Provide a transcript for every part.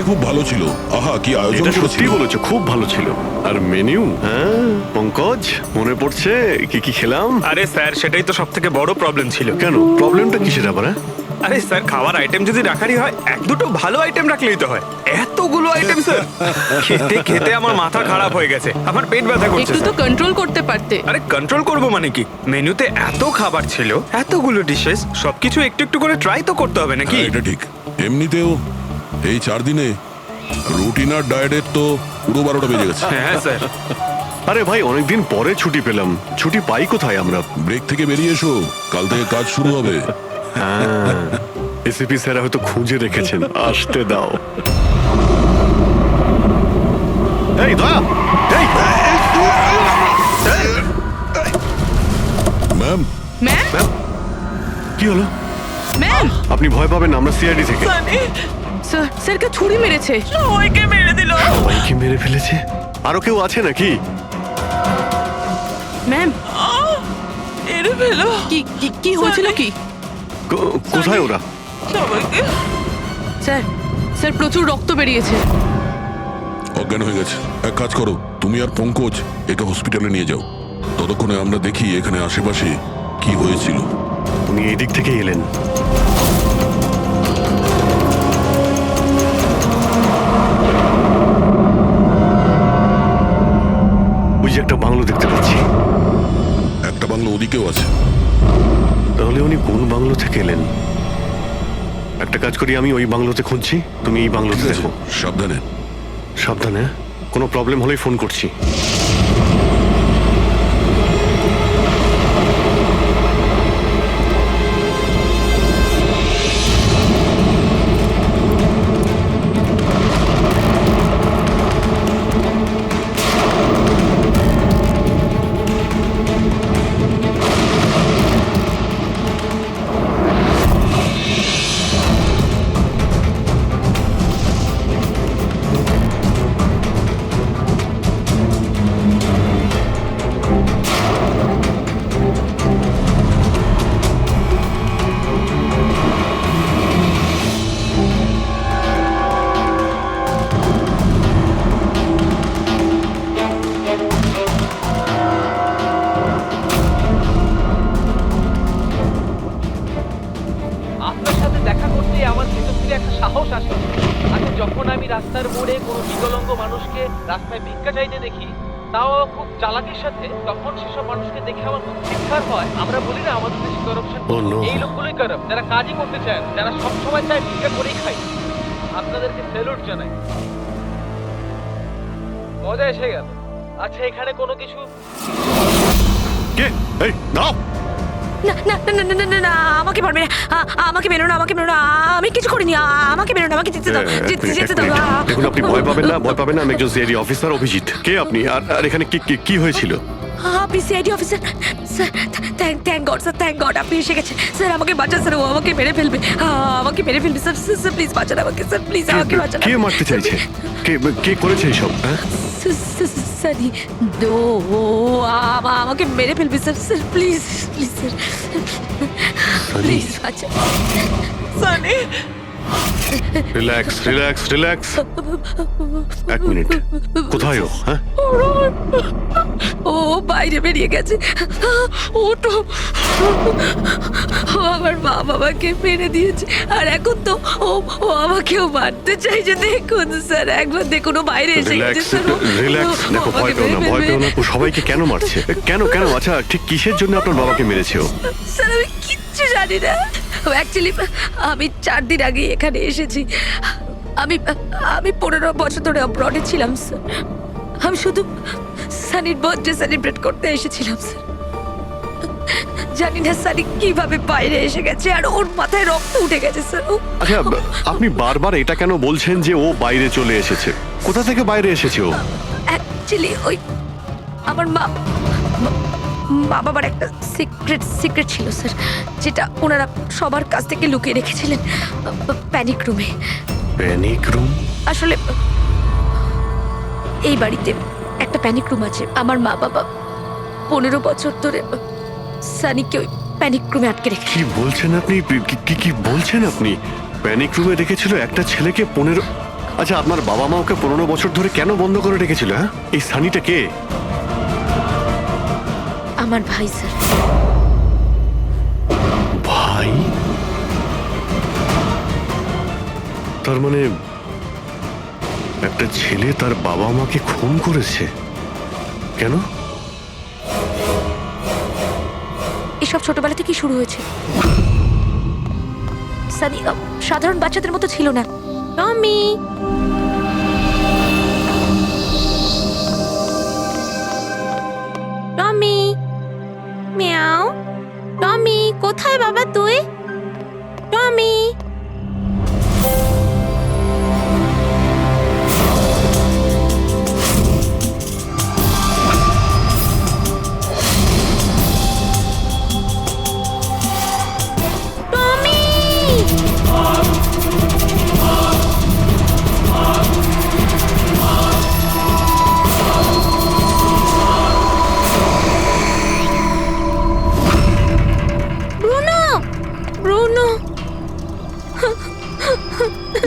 খুব ভালো ছিল। আহা, কি আয়োজন এটা সত্যি করেছিল। বলেছো, খুব ভালো ছিল। আর মেনু, হ্যাঁ পঙ্কজ, মনে পড়ছে কি কি খেলাম? আরে স্যার, সেটাই তো সব থেকে বড় প্রবলেম ছিল। কেন, প্রবলেমটা কিসের আবার? আরে স্যার, খাওয়ার আইটেম যদি রাখারই হয়, এক দুটো ভালো আইটেম রাখলেই তো হয়। এতগুলো আইটেম স্যার, খেতে খেতে আমার মাথা খারাপ হয়ে গেছে, আমার পেট ব্যথা করছে একটু তো স্যার। কন্ট্রোল করতে পারতে। আরে কন্ট্রোল করবো মানে কি? মেনুতে এত খাবার ছিল, এতগুলো ডিশেস, সবকিছু একটু একটু করে ট্রাই তো করতে হবে নাকি? হ্যাঁ, এটা ঠিক। এমনিতেও এই 4 দিনে রুটিন আর ডায়েটের তো পুরো 12টা বেজে গেছে। হ্যাঁ স্যার। আরে ভাই, অনেকদিন পরে ছুটি পেলাম, ছুটি পাই কোথায় আমরা? ব্রেক থেকে বেরিয়ে এসো, কাল থেকে কাজ শুরু হবে। এসিপি স্যার হয়তো খুঁজে রেখেছেন, আসতে দাও। এই দয়া, এই ম্যাম, ম্যাম, কি হলো? ম্যাম, আপনি ভয় পাবেন না, আমরা সিআইডি থেকে। স্যার, স্যারকে ছুরি মেরেছে। সবাইকে মেরে দিল। সবাইকে মেরে ফেলেছে? আরো কেউ আছে নাকি? ম্যাম, মেরে ফেলো কি কি কি হয়েছিল কি? কোথায় ওরা? সবাইকে। স্যার, স্যার প্রচুর রক্ত বেরিয়েছে। অজ্ঞান হয়ে গেছে। এক কাজ করো, তুমি আর পঙ্কজ একে হসপিটালে নিয়ে যাও। ততক্ষণে আমরা দেখি এখানে আশেপাশে কি হয়েছিল। উনি এই দিক থেকে এলেন। ওই যে একটা বাংলো দেখতে পাচ্ছি। একটা বাংলো ওদিকেও আছে। তাহলে উনি কোন বাংলো থেকে এলেন? একটা কাজ করি, আমি ওই বাংলোতে খুঁজছি, তুমি এই বাংলোতে ঠিক আছে, দেখো। সাবধানে। সাবধানে, কোনো প্রবলেম হলেই ফোন করছি। আপনার সাথে দেখা করতে আমার ভিতর থেকে একটা সাহস আসে। আচ্ছা, যখন আমি রাস্তার মোড়ে কোনো বিকলাঙ্গ মানুষকে রাস্তায় ভিক্ষা চাইতে দেখি, তাও খুব চালাকির সাথে, তখন সেসব মানুষকে দেখে আমার খুব চিৎকার হয়। আমরা বলি না আমাদের দেশে করাপশন, Oh no! এই লোকগুলোই কারাপ্ট, যারা কাজই করতে চায় না, যারা সবসময় চায় ভিক্ষা করেই খায়। আপনাদেরকে স্যালুট জানাই, মজা এসে গেল। আচ্ছা, এখানে কোনো কিছু কে? এই দাও। না না না না না না না, আমাকে পারবে না, আমাকে মেরো না, আমাকে মেরো না, আমি কিছু করিনি, আমাকে মেরো না, আমাকে যেতে দাও, যেতে দাও। দেখুন, আপনি ভয় পাবেন না, ভয় পাবেন না। আমি একজন সিআইডি অফিসার, অভিজিৎ। কে আপনি? আর এখানে কি হয়েছিল? আপনি CID officer? Sir, thank god sir, thank god আপনি এসে গেছেন। স্যার আমাকে বাঁচান স্যার, ও আমাকে মেরে ফেলবে, আমাকে মেরে ফেলবে স্যার। স্যার প্লিজ বাঁচান আমাকে স্যার, প্লিজ আমাকে বাঁচান। কে মারতে চাইছে? কে করেছে এইসব? হ্যাঁ, সানি, ও আমাকে মেরে ফেলবে sir. Sir please, please sir, please বাঁচান। Sunny, relax relax relax. এক মিনিট, কোথায় ও? হ্যাঁ, ও বাইরে বেরিয়ে গেছে। ওটো, ও আমার মা বাবাকে মেরে দিয়েছে, আর এখন তো ও আমাকেও মারতে চাইছে। দেখুন স্যার, একবার দেখুন, ও বাইরে এসে গেছে রিল্যাক্স স্যার। রিল্যাক্স। দেখো, ভয় পেও না, ভয় পেও না। ও সবাইকে কেন মারছে? কেন? আচ্ছা, ঠিক কিসের জন্য আপনার বাবাকে মেরেছে ও? স্যার আমি কিচ্ছু জানি না। অ্যাকচুয়ালি আমি 4 দিন আগে এখানে এসেছি। আমি 15 বছর ধরে অব্রডে ছিলাম স্যার। আমি শুধু সানির বার্থডে সেলিব্রেট করতে এসেছিলাম স্যার। জানি না সানি কিভাবে বাইরে এসে গেছে, আর ওর মাথায় রক্ত উঠে গেছে স্যার। আচ্ছা, আপনি বারবার এটা কেন বলছেন যে ও বাইরে চলে এসেছে? কোথা থেকে বাইরে এসেছে ও? অ্যাকচুয়ালি ওই আমার মা বাবার একটা সিক্রেট ছিল স্যার, যেটা ওনারা সবার কাছ থেকে লুকিয়ে রেখেছিলেন প্যানিক রুমে। Panic room? আসলে এই বাড়িতে একটা প্যানিক রুম আছে। আমার মা বাবা 15 বছর ধরে সানিকে ওই প্যানিক রুমে আটকে রেখেছে। কি বলছেন আপনি? কি বলছেন আপনি? প্যানিক রুমে রেখেছিল একটা ছেলেকে 15? আচ্ছা, আপনার বাবা মা ওকে 15 বছর ধরে কেন বন্ধ করে রেখেছিল? হ্যাঁ, এই সানিটা কে? আমার ভাই স্যার। ভাই? তার মানে একটা ছেলে তার বাবা মাকে খুন করেছে? কেন? এসব ছোটবেলা থেকে শুরু হয়েছে। সানি সাধারণ বাচ্চাদের মতো ছিল না। টমি, টমি, মিয়াও। টমি, কোথায় বাবা তুই? টমি। Bruno, Bruno.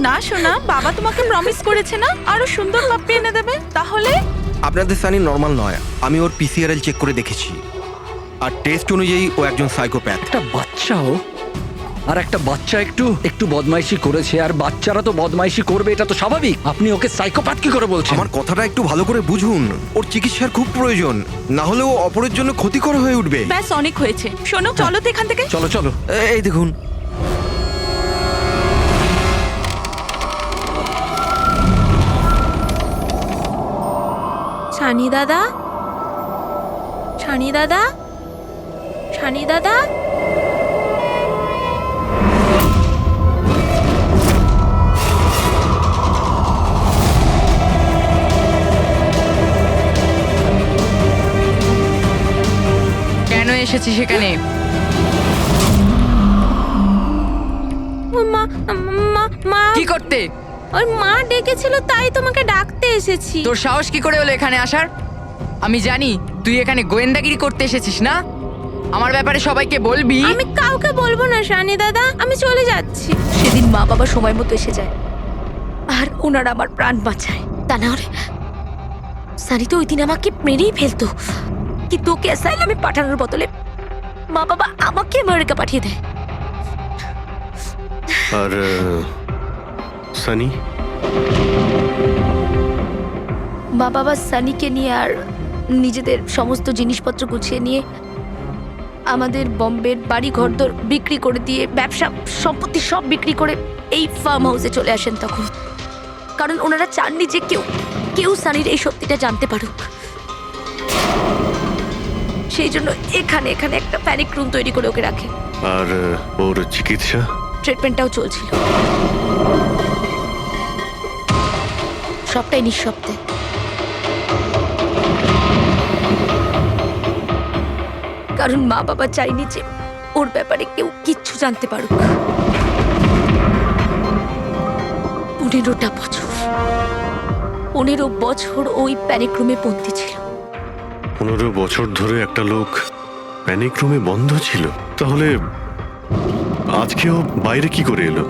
না শোনা, বাবা তোমাকে প্রমিস করেছে না আরো সুন্দর পাপ্পি এনে দেবে। তাহলে আপনাদের সানি নর্মাল নয়, আমি ওর পিসিআরএল চেক করে দেখেছি, আর টেস্ট অনুযায়ী ও একজন সাইকোপ্যাথ। একটা বাচ্চাও, আর একটা বাচ্চা একটু একটু বদমাইশি করেছে, আর বাচ্চারা তো বদমাইশি করবে, এটা তো স্বাভাবিক। আপনি ওকে সাইকোপ্যাথ কি করে বলছেন? আমার কথাটা একটু ভালো করে বুঝুন, ওর চিকিৎসার খুব প্রয়োজন, না হলে ও অপরের জন্য ক্ষতিকর হয়ে উঠবে। ব্যাস অনেক হয়েছে, শোনো চলো তো এখান থেকে। চলো চলো। এই দেখুন, ছানি দাদা, ছানি দাদা, ছানি দাদা। কেন এসেছি সেখানে? মা, মা, মা, কি করতে? ওই মা ডেকেছিল তাই তোমাকে ডাকতে এসেছি। তোর সাহস কি করে হলো এখানে আসার? আমি জানি তুই এখানে গোয়েন্দাগিরি করতে এসেছিস না। আমার ব্যাপারে সবাইকে বলবি। আমি কাউকে বলবো না শানি দাদা, আমি চলে যাচ্ছি। সেদিন মা বাবা সময় মতো এসে যায় আর ওনারা আমার প্রাণ বাঁচায়। তা না হলে সানি তো ওই দিন আমাকে মেরেই ফেলতো, কিন্তু ওকে অ্যাসাইলামে পাঠানোর বদলে মা বাবা আমাকে আমেরিকা পাঠিয়ে দেয়। আর সানি? মা বাবা সানিকে নিয়ে আর নিজেদের সমস্ত জিনিসপত্র গুছিয়ে নিয়ে আমাদের বম্বের বাড়ি ঘরদোর বিক্রি করে দিয়ে, ব্যবসা সম্পত্তি সব বিক্রি করে এই ফার্ম হাউসে চলে আসেন তখন। কারণ ওনারা চাননি যে কেউ কেউ সানির এই সত্যিটা জানতে পারুক। সেই জন্য এখানে এখানে একটা প্যানিক রুম তৈরি করে ওকে রাখে। আর ওর চিকিৎসা? ট্রিটমেন্টটাও চলছিল, সবটাই নিঃশব্দে। কারণ মা বাবা চাইনি যে ওর ব্যাপারে কেউ কিচ্ছু জানতে পারুক। 15টা বছর, 15 বছর ওই প্যানিক রুমে বন্দী ছিল। 15 বছর ধরে একটা লোক প্যানিক রুমে বন্ধ ছিল, তাহলে আজকেও বাইরে কি করে এলো?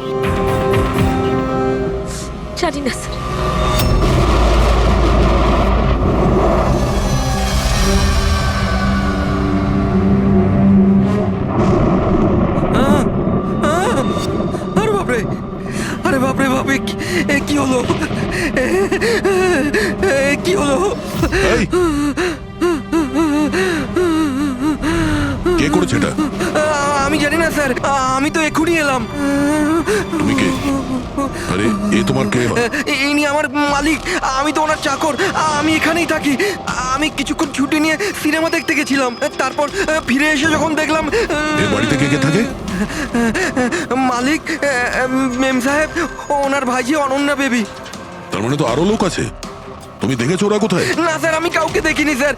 জানি না স্যার। আরে বাপরে, আরে বাপরে বাপরে, কি হলো? কি হলো? এই, কে করেছে এটা? আমি জানি না স্যার, আমি তো এক্ষুনি এলাম। তুমি কে? আরে এ তোমার কে? ইনি আমার মালিক, আমি তো ওনার চাকর, আমি এখানেই থাকি। আমি কিছুক্ষণ ছুটি নিয়ে সিনেমা দেখতে গেছিলাম, তারপর ফিরে এসে যখন দেখলাম এ বাড়িতে কে কে থাকে? মালিক, মেম সাহেব, ওনার ভাইজি অনন্যা বেবি। তার মানে তো আরো লোক আছে। তুমি দেখেছো ওরা কোথায়? না স্যার, আমি কাউকে দেখিনি স্যার।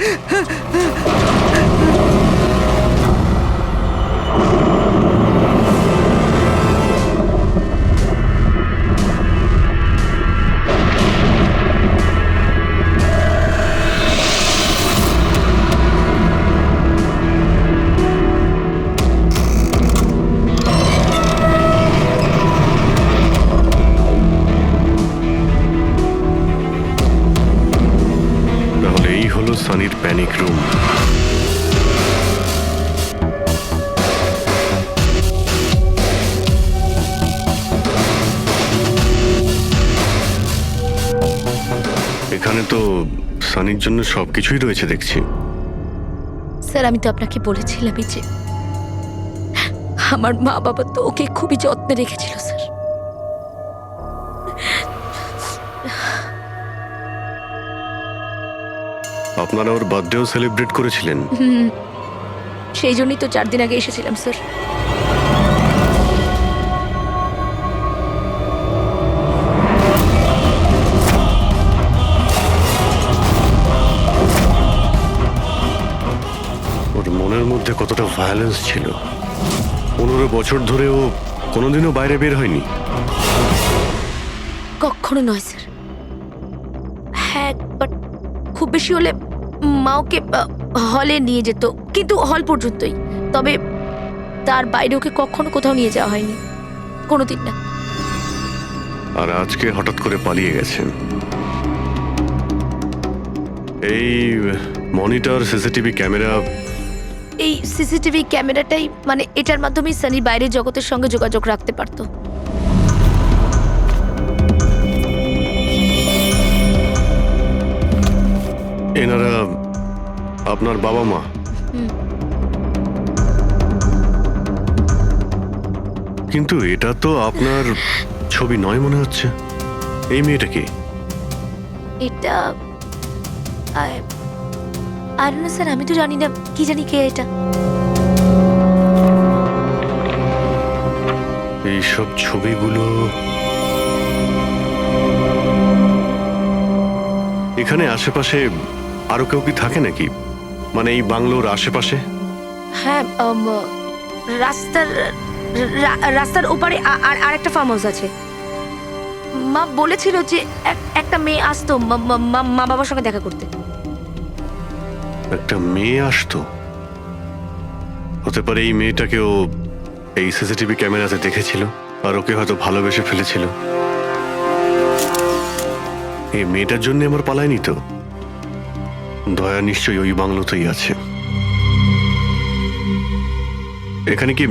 Panic room. এখানে তো সানির জন্য সবকিছুই রয়েছে দেখছি। স্যার আমি তো আপনাকে বলেছিলামই যে আমার মা বাবা তো ওকে খুবই যত্নে রেখেছিল স্যার। আপনারা ওর বার্থডেও সেলিব্রেট করেছিলেন? সেই জন্যই তো 4 দিন আগে এসেছিলাম স্যার। ওর মনের মধ্যে কতটা ভায়োলেন্স ছিল। 15 বছর ধরে ও কোনোদিনও বাইরে বের হয়নি। কখনো নয় স্যার। হ্যাঁ বাট খুব বেশি হলে মা ওকে হলে নিয়ে যেত, কিন্তু হল পর্যন্তই। তবে তার বাইরে ওকে কখনো কোথাও নিয়ে যাওয়া হয়নি, কোনোদিন না। আর আজকে হঠাৎ করে পালিয়ে গেছেন। এই মনিটর, সিসিটিভি ক্যামেরা, এই সিসিটিভি ক্যামেরাটাই মানে এটার মাধ্যমেই সানি বাইরের জগতের সঙ্গে যোগাযোগ রাখতে পারতো। এনারা আপনার বাবা মা? কিন্তু এটা তো আপনার ছবি নয় মনে হচ্ছে। এই মেয়েটা কি? এটা আর না স্যার, আমি তো জানি না, কি জানি কে এটা। এইসব ছবিগুলো এখানে আশেপাশে আরো কেউ কি থাকে নাকি? মানে এই বাংলোর আশেপাশে? হ্যাঁ রাস্তার ওপারে আর একটা ফার্ম হাউস আছে। মা বলেছিল যে একটা মেয়ে আসতো মা বাবার সঙ্গে দেখা করতে। একটা মেয়ে আসতো? হতে পারে এই মেয়েটাকেও এই সিসিটিভি ক্যামেরাতে দেখেছিল আর ওকে হয়তো ভালোবেসে ফেলেছিল। এই মেয়েটার জন্য আমার পালায়নি তো। দয়া নিশ্চয়ই ওই বাংলোতেই আছে। এখানে কি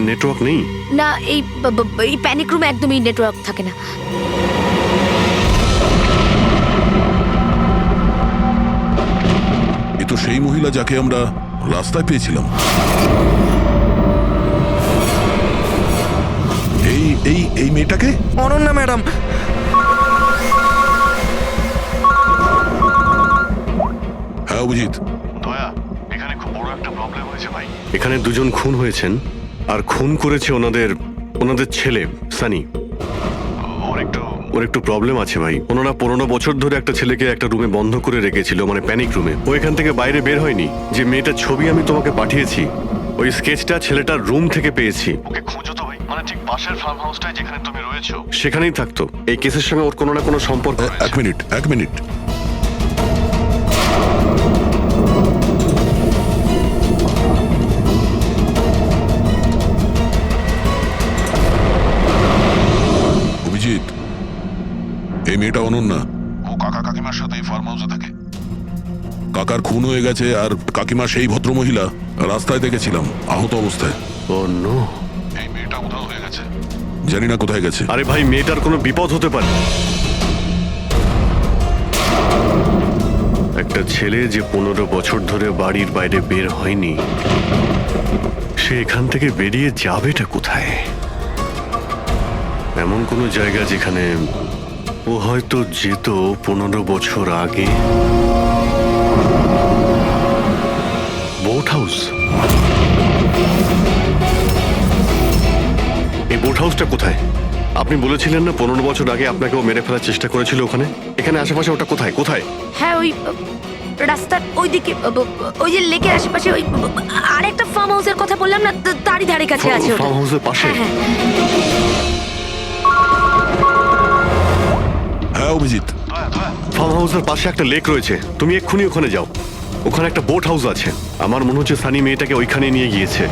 নেটওয়ার্ক নেই? না, এই প্যানিক রুমে একদমই নেটওয়ার্ক থাকে না। এ তো সেই মহিলা যাকে আমরা রাস্তায় পেয়েছিলাম। এই এই এই মেয়েটাকে? অনন্যা ম্যাডাম। হ্যাঁ অভিজিৎ। দয়া, এখানে খুব বড় একটা প্রবলেম হয়েছে ভাই। এখানে দুজন খুন হয়েছেন আর খুন করেছে ওনাদের ছেলে সানি। ওর একটু প্রবলেম আছে ভাই। ওনারা 15 বছর ধরে একটা ছেলেকে একটা রুমে বন্ধ করে রেখেছিল, মানে প্যানিক রুমে। ও এখান থেকে বাইরে বের হয়নি। যে মেয়েটার ছবি আমি তোমাকে পাঠিয়েছি, ওই স্কেচটা ছেলেটার রুম থেকে পেয়েছি। ওকে খুঁজো তো ভাই, মানে ঠিক পাশের ফার্ম হাউসটায় যেখানে তুমি রয়েছো সেখানেই থাকতো। এই কেসের সঙ্গে ওর কোনো না কোনো সম্পর্ক রয়েছে। এক মিনিট। অভিজিৎ, এই মেয়েটা অনন্যা। ও কাকা কাকিমার সাথে ফার্ম হাউসে থাকে। কাকার খুন হয়ে গেছে আর কাকিমা সেই ভদ্রমহিলা রাস্তায় দেখেছিলাম আহত অবস্থায়। ও নো। এই মেয়েটা উধাও হয়ে গেছে, জানি না কোথায় গেছে। আরে ভাই, মেয়েটার কোনো বিপদ হতে পারে। একটা ছেলে যে 15 বছর ধরে বাড়ির বাইরে বের হয়নি, সে এখান থেকে বেরিয়ে যাবেটা কোথায়? এমন কোনো জায়গা যেখানে ও হয়তো যেত 15 বছর আগে। Boat house? এই বোট হাউসটা কোথায়? আপনি বলেছিলেন না 15 বছর আগে আপনাকে ও মেরে ফেলার চেষ্টা করেছিল ওখানে। এখানে আশেপাশে ওটা কোথায়? হ্যাঁ ওই রাস্তার ওইদিকে, ওই যে লেকের আশেপাশে, ওই আরেকটা ফার্ম হাউসের কথা বললাম না, তারই ধারে কাছে আছে ওটা। ফার্ম হাউসের পাশে? হ্যাঁ। হ্যাঁ অভিজিৎ, ফার্ম হাউসের পাশে একটা লেক রয়েছে। তুমি এক্ষুনি ওখানে যাও। ওখানে একটা বোট হাউস আছে। আমার মনে হচ্ছে সানি মেয়েটাকে ওইখানে নিয়ে গিয়েছে।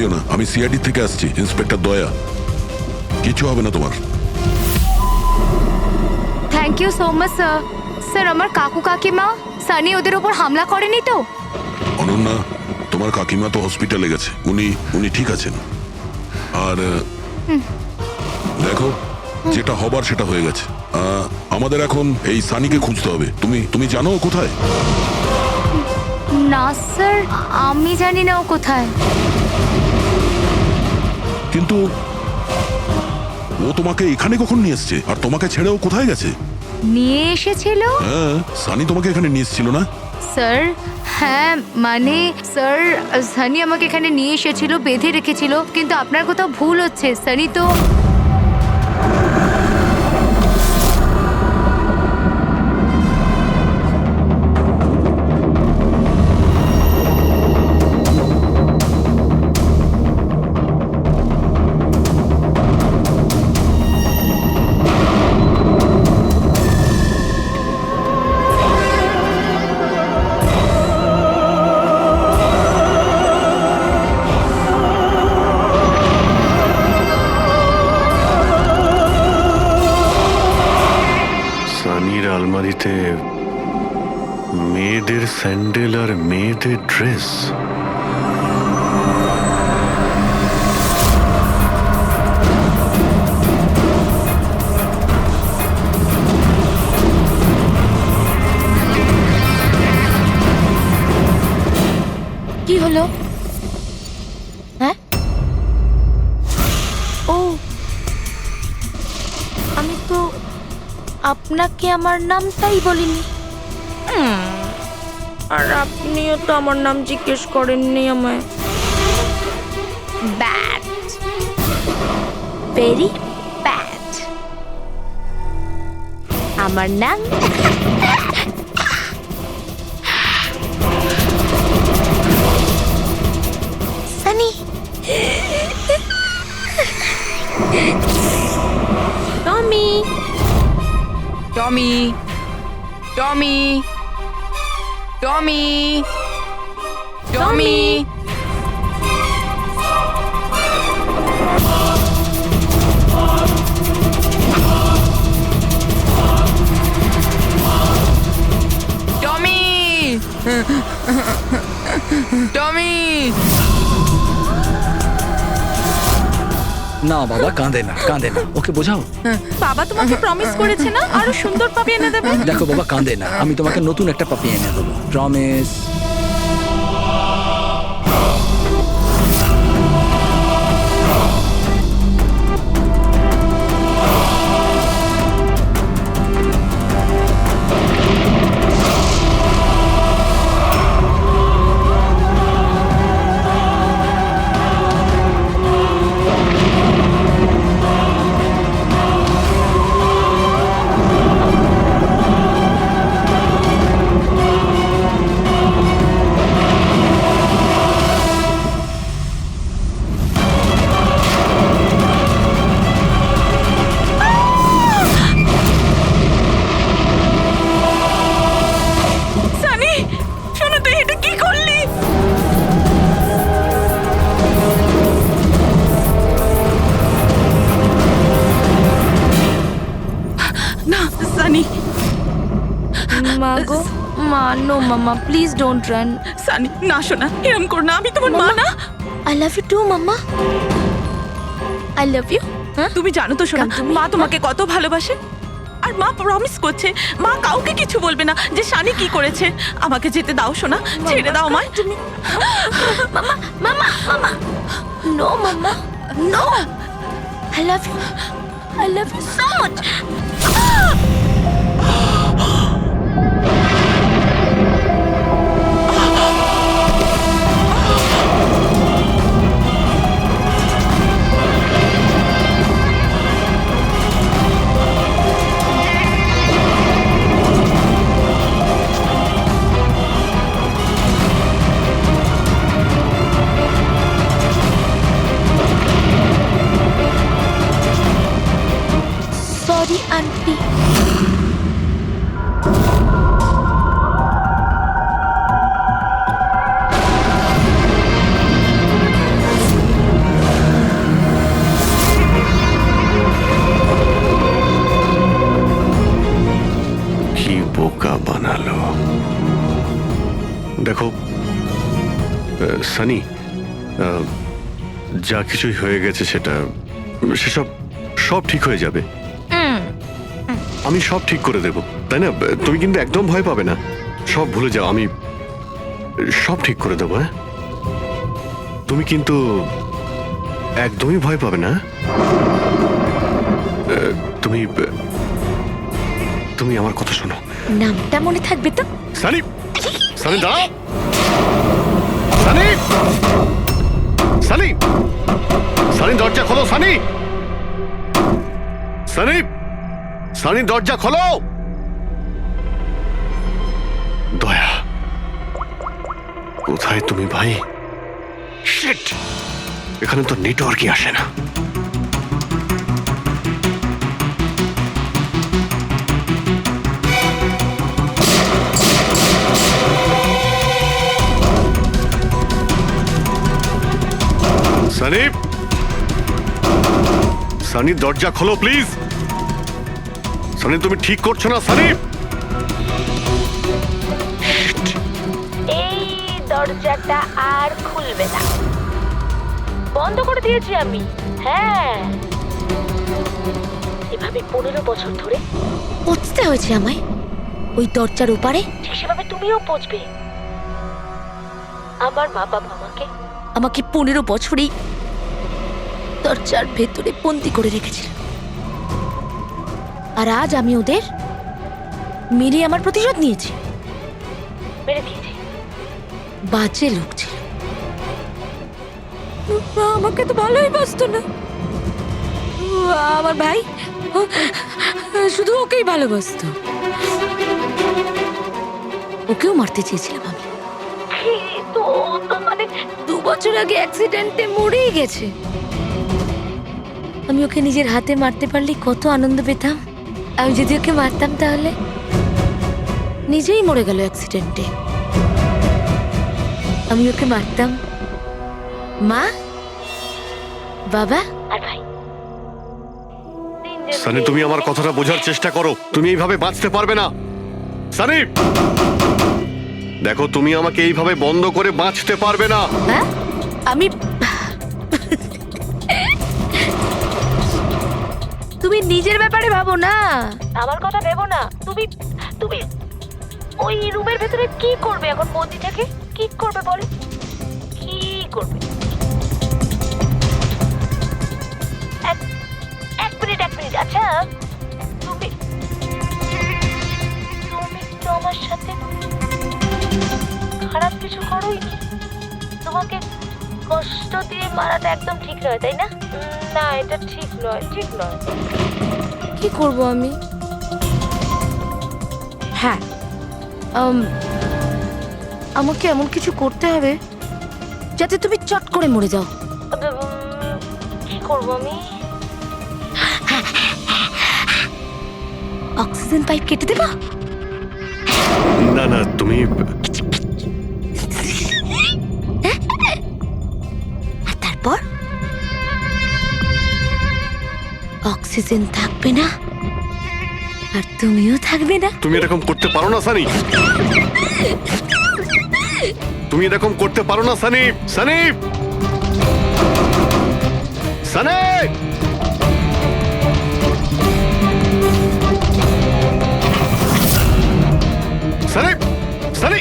হইও না, আমি সিআইডি থেকে আসছি, ইন্সপেক্টর দয়া। কিছু হবে না তোমার। Thank you so much sir. Sir আমার কাকু কাকিমা সানি ওদের উপর হামলা করেনি তো? অনন্যা, তোমার কাকিমা তো হসপিটালে গেছে, উনি ঠিক আছেন। আর দেখো, যেটা হবার সেটা হয়ে গেছে। আমাদের এখন এই সানিকে খুঁজতে হবে। তুমি জানো ও কোথায়? না স্যার, আমি জানি না ও কোথায়। কিন্তু ও তোমাকে এখানে কখন নিয়ে এসছে? আর তোমাকে ছেড়ে ও কোথায় গেছে? নিয়ে এসেছিল? হ্যাঁ, সানি তোমাকে এখানে নিয়ে এসেছিল না? স্যার হ্যাঁ, মানে স্যার সানি আমাকে এখানে নিয়ে এসেছিল, বেঁধে রেখেছিল। কিন্তু আপনার কোথাও ভুল হচ্ছে, সানি তো সানির আলমারিতে মেয়েদের স্যান্ডেল আর মেয়েদের ড্রেস। কি হলো? হ্যাঁ, ও আমি তো আপনাকে আমার নামটাই বলিনি। আর আপনিও তো আমার নাম জিজ্ঞেস করেননি আমায়। Bad, very bad. আমার নাম সানি। টমি, টমি, টমি, টমি, টমি। টমি, টমি। না বাবা, কাঁদে না, কাঁদে না, ওকে বোঝাও। বাবা তোমাকে প্রমিস করেছে না আরো সুন্দর পাপি এনে দেবে? দেখো বাবা, কাঁদে না, আমি তোমাকে নতুন একটা পাপি এনে দেবো, প্রমিস। সানি, শোনো, তুই এটা কি করলি? না সানি, মা গো, মা, নো মামা, প্লিজ ডোন্ট রান। সানি না, শোনা, এরম কর না, আমি তোমার মা না। I love you too mamma, I love you. তুমি জানো তো শোনা, Come to me. মা তোমাকে কত ভালোবাসে। আর মা প্রমিস করছে মা কাউকে কিছু বলবে না যে সানি কি করেছে। আমাকে যেতে দাও শোনা, ছেড়ে দাও আমায়। তুমি মামা, মামা, মামা, নো মামা, no. I love you, I love you so much. Sorry, auntie. দেখো সানি, যা কিছুই হয়ে গেছে সেসব সব ঠিক হয়ে যাবে। আমি সব ঠিক করে দেব, তাই না? তুমি কিন্তু একদম ভয় পাবে না, সব ভুলে যাও, আমি সব ঠিক করে দেবো। হ্যাঁ, তুমি কিন্তু একদমই ভয় পাবে না। তুমি তুমি আমার কথা শোনো। নামটা মনে থাকবে তো? সানি, সানি দাঁড়াও। সানি, সানি, সানি দরজা খোলো। সানি, সানি, সানি দরজা খোলো। দয়া, কোথায় তুমি ভাই? শিট, এখানে তো নেটওয়ার্কই আসে না। সানি, সানি দরজা খোলো প্লিজ। সানি, তুমি ঠিক করছো না সানি। এই দরজাটা আর খুলবে না, বন্ধ করে দিয়েছি আমি। হ্যাঁ, এভাবে 15 বছর ধরে পৌঁছতে হয়েছে আমায় ওই দরজার ওপারে। ঠিক সেভাবে তুমিও পৌঁছবে। আমার মা বাবা আমাকে 15 বছরই দরজার ভেতরে বন্দি করে রেখেছিল, আর আজ আমি ওদের মেরে আমার প্রতিশোধ নিয়েছি। মেরে দিয়েছি। বাজে লোক ছিল, আমাকে তো ভালোই বাসতো না। আমার ভাই শুধু ওকেই ভালোবাসতো। ওকেও মারতে চেয়েছিলাম আমি, কিন্তু ও তো মানে 2 বছর আগে অ্যাক্সিডেন্টে মরেই গেছে। আমি ওকে নিজের হাতে মারতে পারলে কত আনন্দ পেতাম। আমি যদি ওকে মারতাম তাহলে নিজেই মরে গেল অ্যাক্সিডেন্টে। আমি ওকে মারতাম, মা, বাবা আর ভাই। সানি, তুমি আমার কথাটা বোঝার চেষ্টা করো। তুমি এইভাবে বাঁচতে পারবে না সানি। দেখো, তুমি আমাকে এইভাবে বন্ধ করে বাঁচতে পারবে না। হ্যাঁ, আমি তুমি নিজের ব্যাপারে ভাবো না, আমার কথা ভেবো না। তুমি তুমি ওই রুমের ভেতরে কি করবে এখন? বন্দি থেকে কি করবে বলো? কি করবে? এক মিনিট। আচ্ছা, তুমি তো আমার সাথে খারাপ কিছু করোইনি। তোমাকে কষ্ট দিয়ে মারাটা একদম ঠিক নয়, তাই না? না, এটা ঠিক নয়। কি করব আমি? হ্যাঁ, আমাকে এমন কিছু করতে হবে যাতে তুমি চট করে মরে যাও। কি করব আমি? অক্সিজেন পাইপ কেটে দেবো? না না, তুমি আর তারপর অক্সিজেন থাকবে না, আর তুমিও থাকবে না। তুমি এরকম করতে পারো না সানি। তুমি এরকম করতে পারো না সানি। সানি, সানি, সানি, সানি।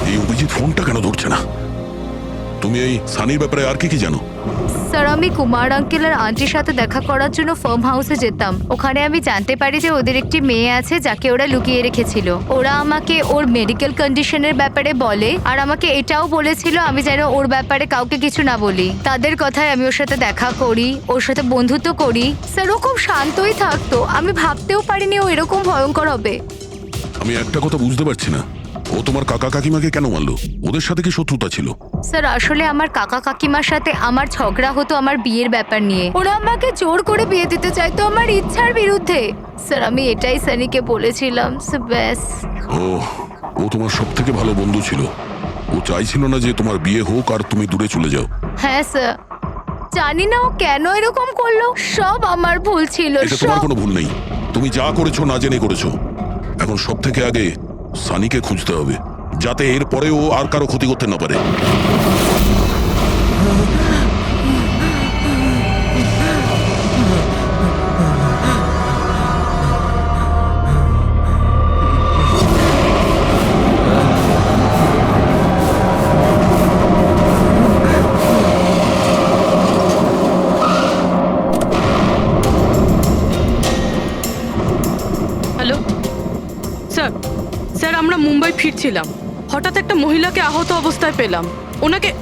এই অভিজিৎ ফোনটা কেন ধরছে না? তুমি এই সানির ব্যাপারে আর কি জানো? স্যার, আমি কুমার আঙ্কেল আর আন্টির সাথে দেখা করার জন্য ফার্ম হাউসে যেতাম। ওখানে আমি জানতে পারি যে ওদের একটি মেয়ে আছে যাকে ওরা লুকিয়ে রেখেছিল। ওরা আমাকে ওর মেডিকেল কন্ডিশনের ব্যাপারে বলে আর আমাকে এটাও বলেছিল আমি যেন ওর ব্যাপারে কাউকে কিছু না বলি। তাদের কথায় আমি ওর সাথে দেখা করি, ওর সাথে বন্ধুত্ব করি। স্যার ও খুব শান্তই থাকতো, আমি ভাবতেও পারিনি ও এরকম ভয়ঙ্কর হবে। আমি একটা কথা বুঝতে পারছি না, ও তোমার কাকা কাকিমাকে কেন মারলো? ওদের সাথে কি শত্রুতা ছিল? স্যার আসলে আমার কাকা কাকিমার সাথে আমার ঝগড়া হতো আমার বিয়ের ব্যাপার নিয়ে। ওরা আমাকে জোর করে বিয়ে দিতে চাইতো আমার ইচ্ছার বিরুদ্ধে। স্যার আমি এটাই সানিকে বলেছিলাম। ব্যাস। ও তোমার সব থেকে ভালো বন্ধু ছিল। ও চাইছিল না যে তোমার বিয়ে হোক আর তুমি দূরে চলে যাও। হ্যাঁ স্যার, জানি না ও কেন এরকম করলো। সব আমার ভুল ছিল। এটা তোমার কোনো ভুল নেই, তুমি যা করেছো না জেনে করেছো। এখন সব থেকে আগে সানিকে খুঁজতে হবে, যাতে এর পরে ও আর কারো ক্ষতি করতে না পারে। হ্যালো স্যার, স্যার আমরা মুম্বাই ফিরছিলাম, হঠাৎ একটা মহিলাকে আহত অবস্থায় পেলাম।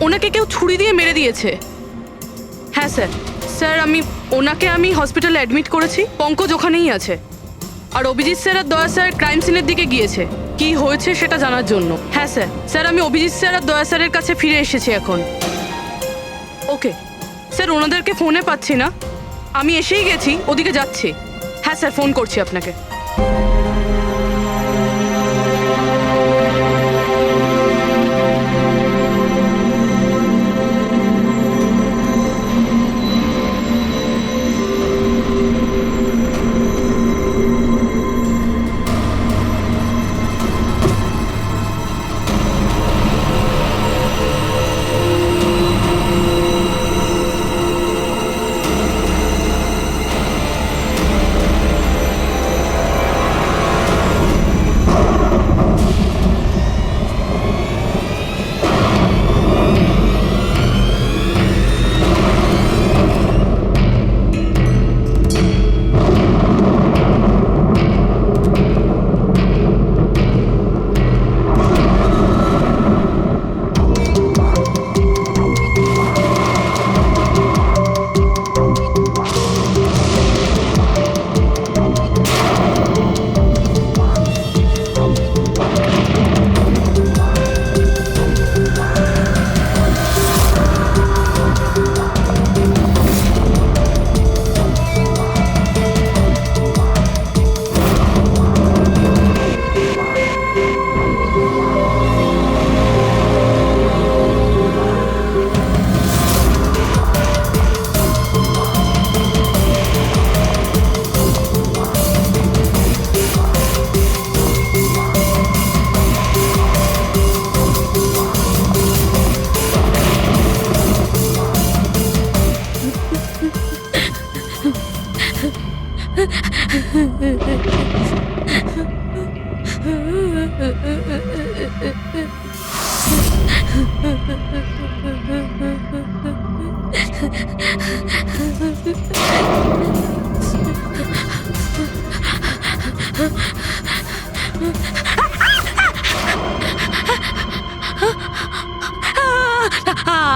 ওনাকে কেউ ছুরি দিয়ে মেরে দিয়েছে। হ্যাঁ স্যার, স্যার আমি হসপিটালে অ্যাডমিট করেছি। পঙ্কজ ওখানেই আছে। আর অভিজিৎ স্যার আর দয়া স্যার ক্রাইম সিনের দিকে গিয়েছে কি হয়েছে সেটা জানার জন্য। হ্যাঁ স্যার, স্যার আমি অভিজিৎ স্যার আর দয়া স্যারের কাছে ফিরে এসেছি এখন। ওকে স্যার, ওনাদেরকে ফোনে পাচ্ছি না, আমি এসেই গেছি, ওদিকে যাচ্ছি। হ্যাঁ স্যার, ফোন করছি আপনাকে।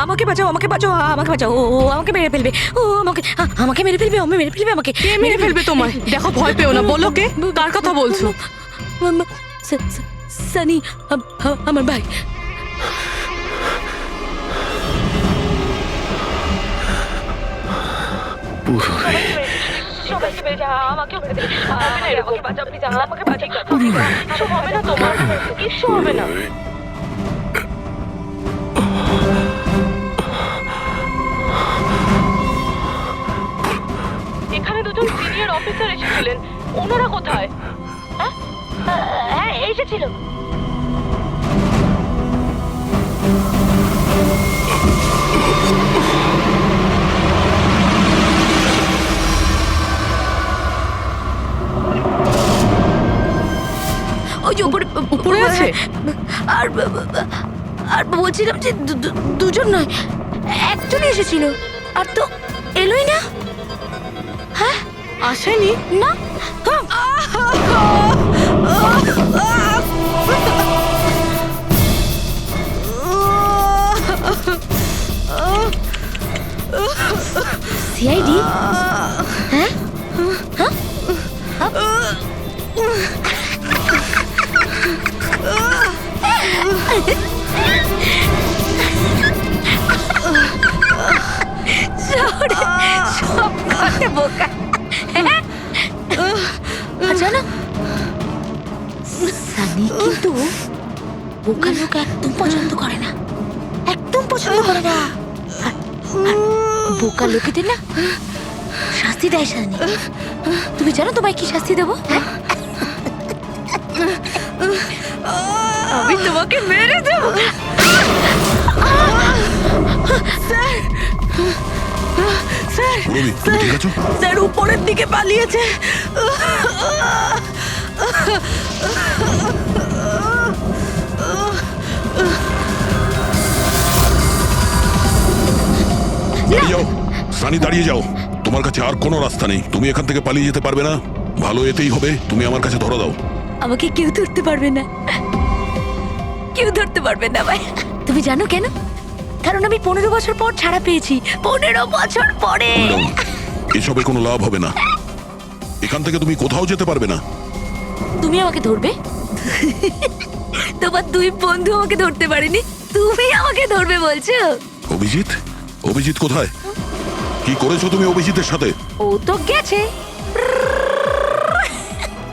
আমাকে বাঁচাও, আমাকে বাঁচাও, আমাকে বাঁচাও। ও আমাকে মেরে ফেলবে, ও আমাকে মেরে ফেলবে, মেরে ফেলবে আমাকে। কে মেরে ফেলবে তোমায়? দেখো, ভয় পেও না, বলো কে, কার কথা বলছো? সানি, আমার ভাই। সবাইকে মেরে যা, আমাকেও মেরে দেবে। আমাকে বাঁচাও, প্লিজ, আমাকে বাঁচাও। কিছু হবে না তোমার, কিছু হবে না। এখানে দুজন সিনিয়র অফিসার এসেছিলেন, ওনারা কোথায়? হ্যাঁ এসেছিল। ওই যে উপরে আছে। আর বলছিলাম যে দুজন নয়, একজনই এসেছিল। আর তো এলোই না। আসেনি? না সিআইডি? হ্যাঁ সব কথা বোকা। হ্যাঁ? জানো সানি কিন্তু বোকা লোক একদম পছন্দ করে না, একদম পছন্দ করে না। আর বোকা লোকেদের না শাস্তি দেয় সানি। তুমি জানো তোমায় কি শাস্তি দেবো? হ্যাঁ? আমি তোমাকে মেরে দেবো। পুরবি, তুমি ঠিক আছো? স্যার উপরের দিকে পালিয়েছে। দাঁড়িয়ে যাও সানি, দাঁড়িয়ে যাও। তোমার কাছে আর কোনো রাস্তা নেই, তুমি এখান থেকে পালিয়ে যেতে পারবে না। ভালো এতেই হবে, তুমি আমার কাছে ধরা দাও। আমাকে কেউ ধরতে পারবে না, কেউ ধরতে পারবে না ভাই। তুমি জানো কেন? কারণ আমি 15 বছর পর ছাড়া পেয়েছি। 15 বছর পরে। এসবে কোনো লাভ হবে না, এখান থেকে তুমি কোথাও যেতে পারবে না। তুমি আমাকে ধরবে? তোমার দুই বন্ধু আমাকে ধরতে পারেনি, তুমি আমাকে ধরবে বলছো? অভিজিৎ, অভিজিৎ কোথায়? কি করেছো তুমি অভিজিতের সাথে? ও তো গেছে,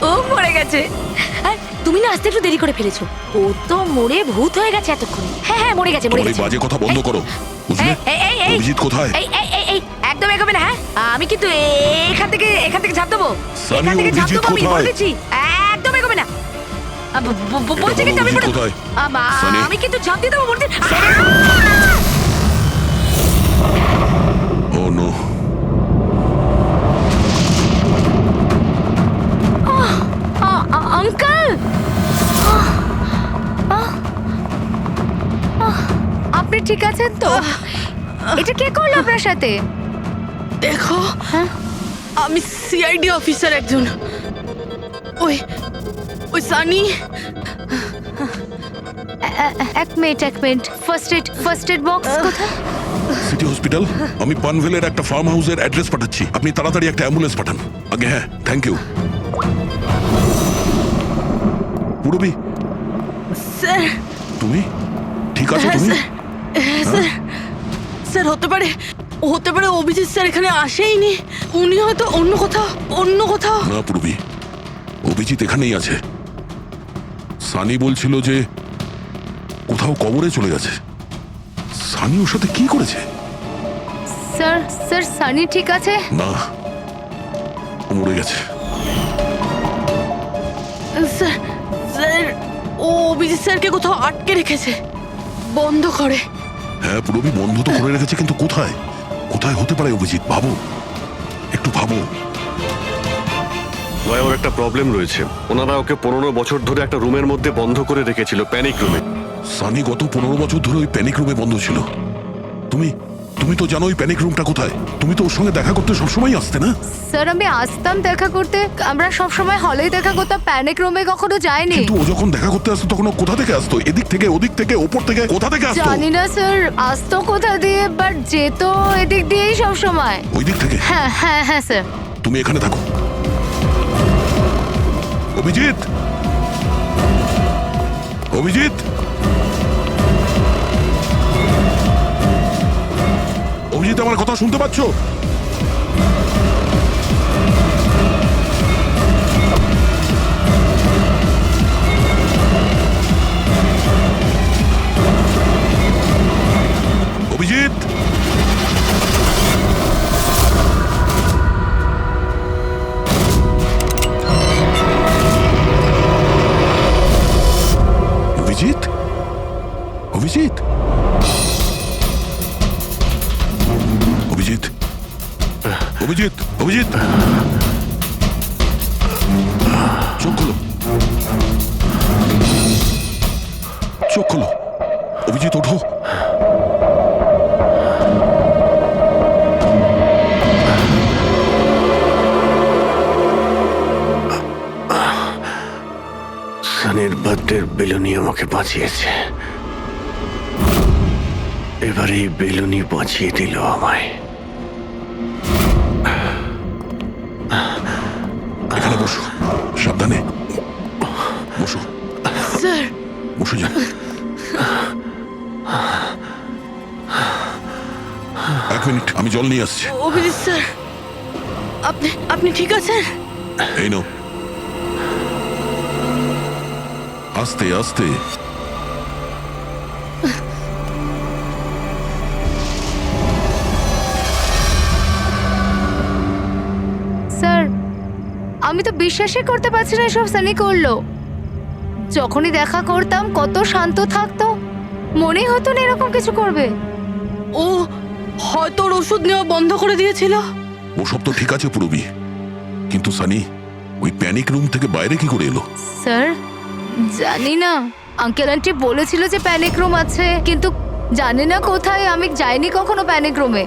ও মরে গেছে। আর তুমি না আসতে একটু দেরি করে ফেলেছো। ও তো মরে ভূত হয়ে গেছে এতক্ষণ। হ্যাঁ হ্যাঁ মরে গেছে, মরে তোমার এই গেছে। বাজে কথা বন্ধ করো, বুঝলে? অভিজিৎ কোথায়? এই একদম এগোবে না। হ্যাঁ আমি কিন্তু এখান থেকে ঝাঁপ দেবো, সানি, এখান থেকে ঝাঁপ অভিজিৎ দেবো, আমি কোথায়? বলে দিচ্ছি। একদম এগোবে না। বলছি কিন্তু আমি অভিজিৎ কোথায়? সানি? আমি কিন্তু ঝাঁপ দিয়ে দেবো বলছি। ও নো, আঙ্কেল, আপনি ঠিক আছেন তো? এটা কে করলো আপনার সাথে? দেখো, আমি সিআইডি অফিসার একজন। ওই ওই সানি। এক মিনিট, ফার্স্ট এড বক্স কোথায়? City hospital. আমি পানভেলের একটা ফার্ম হাউসের অ্যাড্রেস পাঠাচ্ছি, আপনি তাড়াতাড়ি একটা অ্যাম্বুলেন্স পাঠান আগে। হ্যাঁ, থ্যাংক ইউ। পুরবি, স্যার তুমি ঠিক আছো? তুমি স্যার হতে পারে অভিজিৎ স্যার এখানে আসেইনি। উনি হয়তো অন্য কোথাও। না পুরবি, অভিজিৎ এখানেই আছে। সানি বলছিল যে কোথাও কবরে চলে গেছে। সানি ওর সাথে কি করেছে? স্যার সানি ঠিক আছে? না, ও মরে গেছে। স্যার ও অভিজিৎ স্যারকে কোথাও আটকে রেখেছে, বন্ধ করে। হ্যাঁ পুরবি, বন্ধ তো করে রেখেছে, কিন্তু কোথায়? কোথায় হতে পারে অভিজিৎ? ভাবো, একটু ভাবো। ভাই ওর একটা প্রবলেম রয়েছে। ওনারা ওকে 15 বছর ধরে একটা রুমের মধ্যে বন্ধ করে রেখেছিল, প্যানিক রুমে। সানি গত 15 বছর ধরে ওই প্যানিক রুমে বন্ধ ছিল। তুমি তো জানো ওই প্যানিক রুমটা কোথায়। তুমি তো ওর সঙ্গে দেখা করতে সবসময় আসতে না? স্যার আমি আসতাম দেখা করতে, আমরা সব সময় হলেই দেখা করতাম, প্যানিক রুমে কখনো যাইনি। কিন্তু ও যখন দেখা করতে আসতো তখন ও কোথা থেকে আসতো? এদিক থেকে, ওদিক থেকে, ওপর থেকে, কোথা থেকে আসতো? জানি না স্যার, আসতো কোথা দিয়ে, বাট যেত এদিক দিয়েই সব সময়। ওই দিক থেকে? হ্যাঁ স্যার। তুমি এখানে থাকো। অভিজিৎ, অভিজিৎ, অভিজিৎ, আমার কথা শুনতে পাচ্ছ? অভিজিৎ, অভিজিৎ, অভিজিৎ, অভিজিৎ, অভিজিৎ, অভিজিৎ, চোখ খোলো, চোখ খোলো। অভিজিৎ ওঠো। সানির বার্থডের বেলুনি আমাকে বাঁচিয়েছে, এবার এই বেলুনি বাঁচিয়ে দিল আমায়। এখানে বসো, সাবধানে বসো, স্যার বসে যাও। এক মিনিট, আমি জল নিয়ে আসছি। অভিজিৎ স্যার, আপনি আপনি ঠিক আছেন? এই নো, আস্তে আস্তে। স্যার, আমি তো বিশ্বাসই করতে পারছি না সব সানি করলো। যখনই দেখা করতাম কত শান্ত থাকতো, মনেই হতো না এরকম কিছু করবে। ও হয়তো ওর ওষুধ নেওয়া বন্ধ করে দিয়েছিল। ওসব তো ঠিক আছে পুরবি, কিন্তু সানি ওই প্যানিক রুম থেকে বাইরে কি করে এলো? স্যার, জানি না। আঙ্কেল আন্টি বলেছিল যে প্যানিক রুম আছে, কিন্তু জানি না কোথায়। আমি যাইনি কখনো প্যানিক রুমে।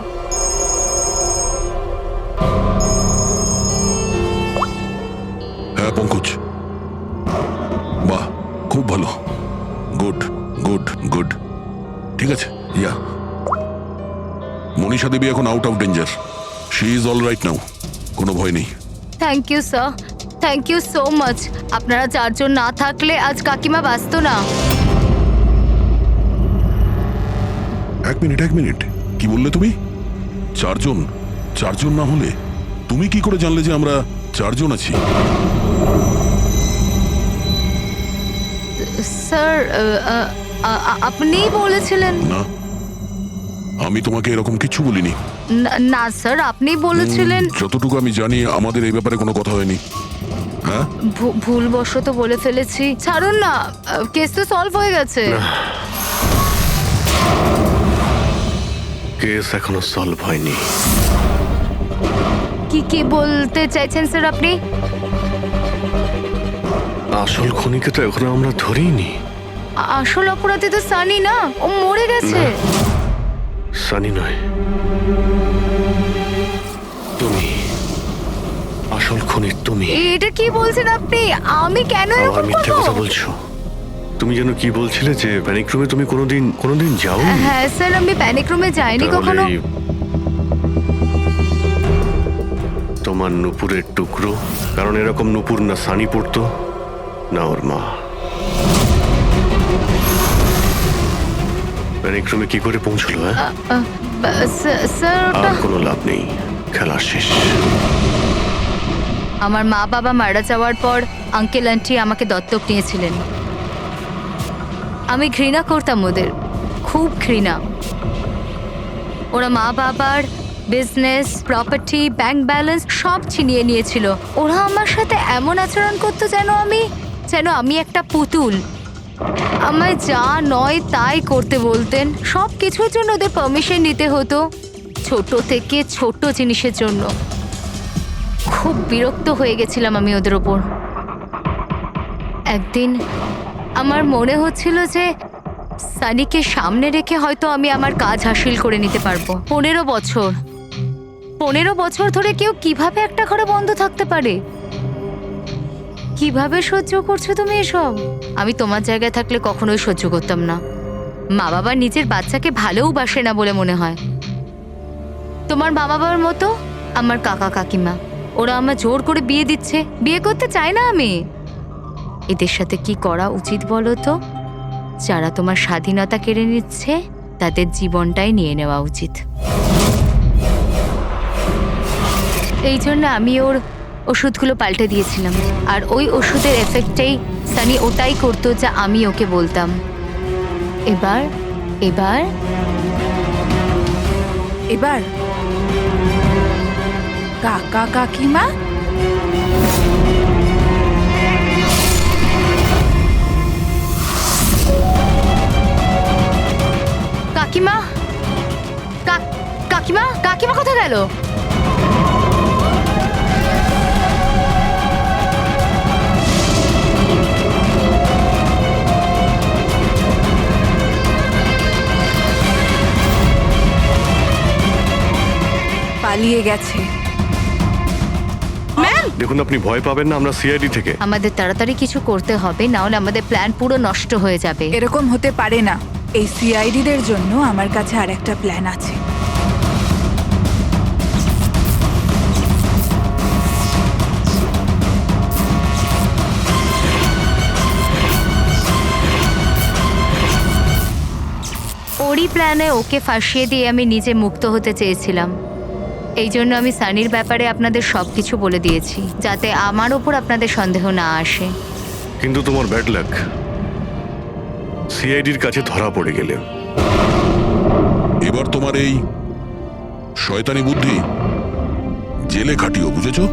হ্যাঁ পঙ্কজ, বাহ, খুব ভালো, গুড গুড গুড। ঠিক আছে, ইয়া, মনীষা দেবী এখন out of danger, she is all right now, কোনো ভয় নেই। Thank you sir, thank you so much. আপনারা চারজন না থাকলে আজ কাকিমা বাঁচতো না। এক মিনিট, কি বললে তুমি? চারজন? চারজন না হলে তুমি কি করে জানলে যে আমরা চারজন আছি? স্যার, আপনিই বলেছিলেন। না, আমি তোমাকে এরকম কিছু বলিনি। না স্যার, আপনি বলেছিলেন। যতটুকু আমি জানি আমাদের এই ব্যাপারে কোনো কথা হয়নি। হ্যাঁ, ভুলবশত বলে ফেলেছি, ছাড়ুন না, কেস তো সলভ হয়ে গেছে। কেস এখনো সলভ হয়নি। কি বলতে চাইছেন স্যার আপনি? আসল খুনিকে তো এখনো আমরা ধরিনি। আসল অপরাধী তো সানি না, ও মরে গেছে। সানি নয়, তুমি আসল খুনি। তুমি এটা কি বলছেন আপনি? আমি কেন আবার এরকম মিথ্যে করব? কথা বলছো। তুমি যেন কি বলছিলে যে প্যানিক রুমে তুমি কোনোদিন যাও? হ্যাঁ স্যার, আমি প্যানিক রুমে যাইনি কখনো। তোমার নুপুরের টুকরো, কারণ এরকম নুপুর না সানি পড়তো না ওর মা। প্যানিক রুমে কি করে পৌঁছলো? হ্যাঁ, স্যার, ওটা আর কোনো লাভ নেই, খেলা শেষ। আমার মা বাবা মারা যাওয়ার পর আঙ্কেল আন্টি আমাকে দত্তক নিয়েছিলেন। আমি ঘৃণা করতাম ওদের, খুব ঘৃণা। ওরা মা বাবার বিজনেস, প্রপার্টি, ব্যাংক ব্যালেন্স সব ছিনিয়ে নিয়েছিল। ওরা আমার সাথে এমন আচরণ করতো যেন আমি একটা পুতুল। আমায় যা নয় তাই করতে বলতেন। সব কিছুর জন্য ওদের পারমিশন নিতে হতো, ছোট থেকে ছোট জিনিসের জন্য। খুব বিরক্ত হয়ে গেছিলাম আমি ওদের ওপর। একদিন আমার মনে হচ্ছিল যে সানিকে সামনে রেখে হয়তো আমি আমার কাজ হাসিল করে নিতে পারবো। 15 বছর ধরে কেউ কিভাবে একটা ঘরে বন্ধ থাকতে পারে? কিভাবে সহ্য করছো তুমি এসব? আমি তোমার জায়গায় থাকলে কখনোই সহ্য করতাম না। মা বাবা নিজের বাচ্চাকে ভালোবাসে না বলে মনে হয়। তোমার মা বাবার মতো আমার কাকা কাকিমা, ওরা আমার জোর করে বিয়ে দিচ্ছে। বিয়ে করতে চাই না আমি। এদের সাথে কি করা উচিত বলো তো? যারা তোমার স্বাধীনতা কেড়ে নিচ্ছে তাদের জীবনটাই নিয়ে নেওয়া উচিত। এই জন্য আমি ওর ওষুধগুলো পাল্টে দিয়েছিলাম, আর ওই ওষুধের এফেক্টেই সানি ওটাই করতো যা আমি ওকে বলতাম। এবার এবার এবার কাকা কাকিমা কাকিমা কাকিমা কাকিমা কোথায় গেল? পালিয়ে গেছে। ম্যাম, দেখুন আপনি ভয় পাবেন না, আমরা সিআইডি থেকে। আমাদের তাড়াতাড়ি কিছু করতে হবে, না হলে আমাদের প্ল্যান পুরো নষ্ট হয়ে যাবে। এরকম হতে পারে না। এই সিআইডিদের জন্য আমার কাছে আর একটা প্ল্যান আছে। ওরই প্ল্যানে ওকে ফাঁসিয়ে দিয়ে আমি নিজে মুক্ত হতে চেয়েছিলাম। এই জন্য আমি সানির ব্যাপারে আপনাদের সবকিছু বলে দিয়েছি, যাতে আমার ওপর আপনাদের সন্দেহ না আসে। কিন্তু তোমার ব্যাড লাক, সিআইডির কাছে ধরা পড়ে গেলে। এবার তোমার এই শয়তানি বুদ্ধি জেলে খাটিও, বুঝেছো?